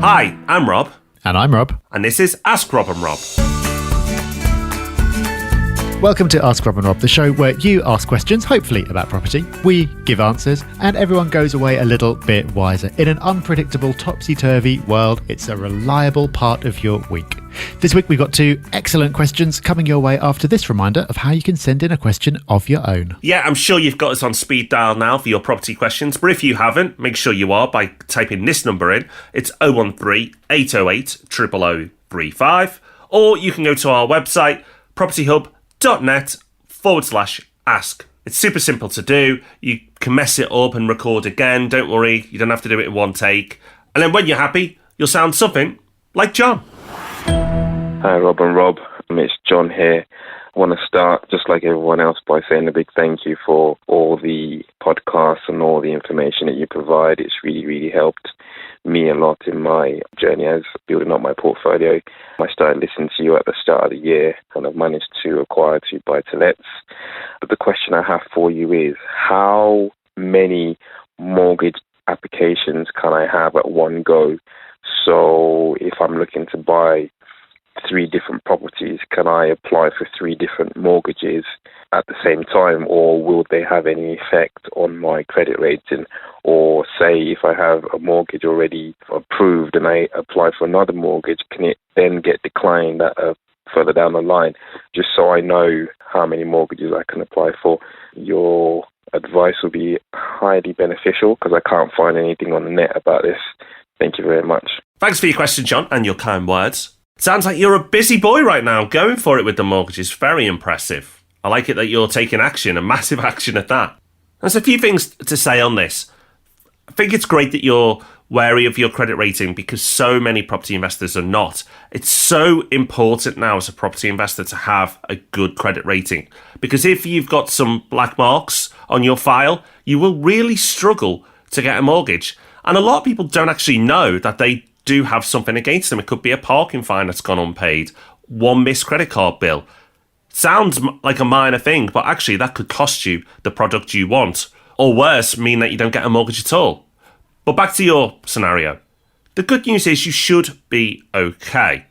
Hi, I'm Rob. And I'm Rob. And this is Ask Rob and Rob. Welcome to Ask Rob and Rob, the show where you ask questions, hopefully about property, we give answers, and everyone goes away a little bit wiser. In an unpredictable, topsy-turvy world, it's a reliable part of your week. This week we've got two excellent questions coming your way after this reminder of how you can send in a question of your own. Yeah, I'm sure you've got us on speed dial now for your property questions, but if you haven't, make sure you are by typing this number in. It's 013 808 00035, or you can go to our website, propertyhub.net/ask. It's super simple to do. You can mess it up and record again. Don't worry, you don't have to do it in one take. And then when you're happy, you'll sound something like John. Hi, Rob and Rob. It's John here. I want to start, just like everyone else, by saying a big thank you for all the podcasts and all the information that you provide. It's really, really helped me a lot in my journey as building up my portfolio. I started listening to you at the start of the year, and I've managed to acquire 2 buy-to-lets. But the question I have for you is, how many mortgage applications can I have at one go? So if I'm looking to buy 3 different properties, can I apply for 3 different mortgages at the same time, or will they have any effect on my credit rating? Or say if I have a mortgage already approved and I apply for another mortgage, can it then get declined further down the line? Just so I know how many mortgages I can apply for. Your advice will be highly beneficial because I can't find anything on the net about this. Thank you very much. Thanks for your question, John, and your kind words. Sounds like you're a busy boy right now, going for it with the mortgages. Very impressive. I like it that you're taking action, and massive action at that. There's a few things to say on this. I think it's great that you're wary of your credit rating because so many property investors are not. It's so important now as a property investor to have a good credit rating, because if you've got some black marks on your file, you will really struggle to get a mortgage. And a lot of people don't actually know that they do have something against them. It could be a parking fine that's gone unpaid, one missed credit card bill. Sounds like a minor thing, but actually that could cost you the product you want, or worse, mean that you don't get a mortgage at all. But back to your scenario. The good news is you should be okay.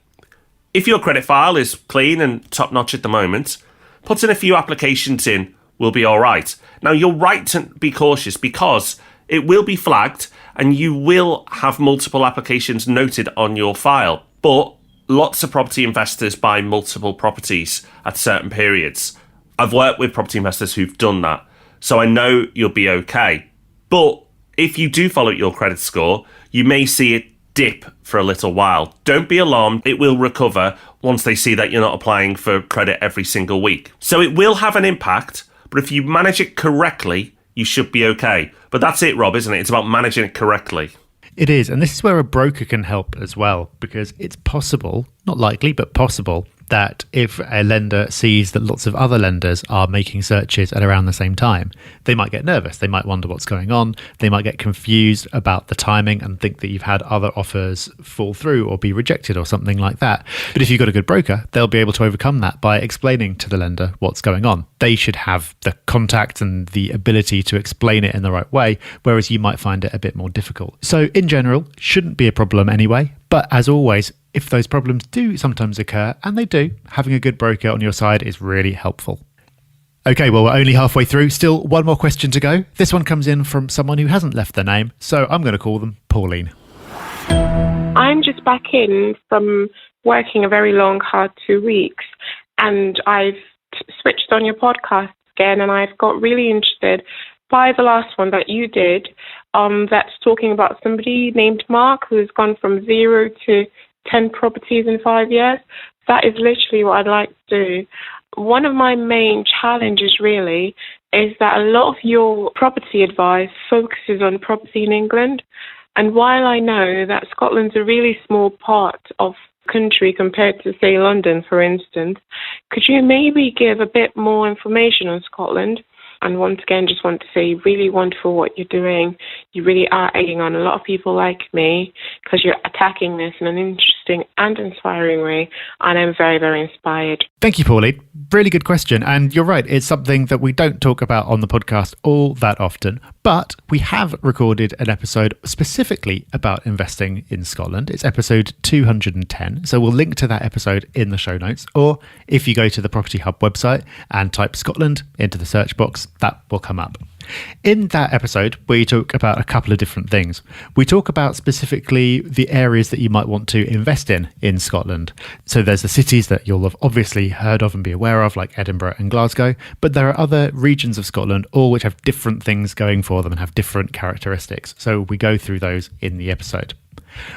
If your credit file is clean and top-notch at the moment, putting a few applications in will be all right. Now, you're right to be cautious because it will be flagged and you will have multiple applications noted on your file. But lots of property investors buy multiple properties at certain periods. I've worked with property investors who've done that, so I know you'll be okay. But if you do follow your credit score, you may see it dip for a little while. Don't be alarmed, it will recover once they see that you're not applying for credit every single week. So it will have an impact, but if you manage it correctly, you should be okay. But that's it, Rob, isn't it? It's about managing it correctly. It is, and this is where a broker can help as well, because it's possible, not likely, but possible, that if a lender sees that lots of other lenders are making searches at around the same time, they might get nervous. They might wonder what's going on. They might get confused about the timing and think that you've had other offers fall through or be rejected or something like that. But if you've got a good broker, they'll be able to overcome that by explaining to the lender what's going on. They should have the contact and the ability to explain it in the right way, whereas you might find it a bit more difficult. So in general, shouldn't be a problem anyway. But as always, if those problems do sometimes occur, and they do, having a good broker on your side is really helpful. Okay, well, we're only halfway through. Still one more question to go. This one comes in from someone who hasn't left their name, so I'm going to call them Pauline. I'm just back in from working a very long, hard 2 weeks, and I've switched on your podcast again, and I've got really interested by the last one that you did, that's talking about somebody named Mark who's gone from 0 to 10 properties in 5 years. That is literally what I'd like to do. One of my main challenges really is that a lot of your property advice focuses on property in England. And while I know that Scotland's a really small part of the country compared to, say, London, for instance, could you maybe give a bit more information on Scotland? And once again, just want to say really wonderful what you're doing. You really are egging on a lot of people like me because you're attacking this in an interesting and inspiring way. And I'm very, very inspired. Thank you, Pauline. Really good question. And you're right. It's something that we don't talk about on the podcast all that often. But we have recorded an episode specifically about investing in Scotland. It's episode 210. So we'll link to that episode in the show notes. Or if you go to the Property Hub website and type Scotland into the search box, that will come up. In that episode, we talk about a couple of different things. We talk about specifically the areas that you might want to invest in Scotland. So there's the cities that you'll have obviously heard of and be aware of, like Edinburgh and Glasgow, but there are other regions of Scotland, all which have different things going for them and have different characteristics. So we go through those in the episode.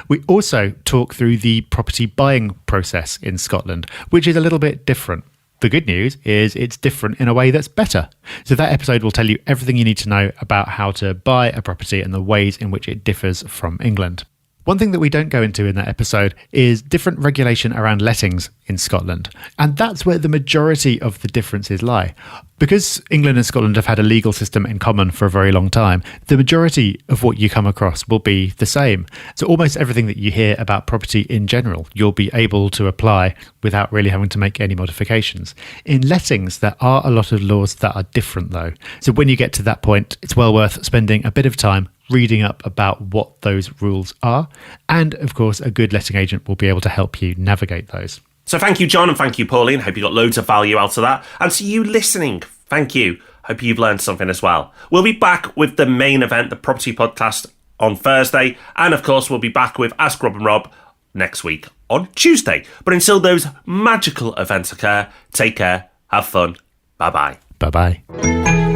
We also talk through the property buying process in Scotland, which is a little bit different. The good news is it's different in a way that's better. So that episode will tell you everything you need to know about how to buy a property and the ways in which it differs from England. One thing that we don't go into in that episode is different regulation around lettings in Scotland. And that's where the majority of the differences lie. Because England and Scotland have had a legal system in common for a very long time, the majority of what you come across will be the same. So almost everything that you hear about property in general, you'll be able to apply without really having to make any modifications. In lettings, there are a lot of laws that are different though. So when you get to that point, it's well worth spending a bit of time reading up about what those rules are. And of course, a good letting agent will be able to help you navigate those. So thank you, John, and thank you, Pauline. Hope you got loads of value out of that. And to you listening, thank you. Hope you've learned something as well. We'll be back with the main event, the Property Podcast, on Thursday. And of course, we'll be back with Ask Rob and Rob next week on Tuesday. But until those magical events occur, take care, have fun. Bye-bye. Bye-bye.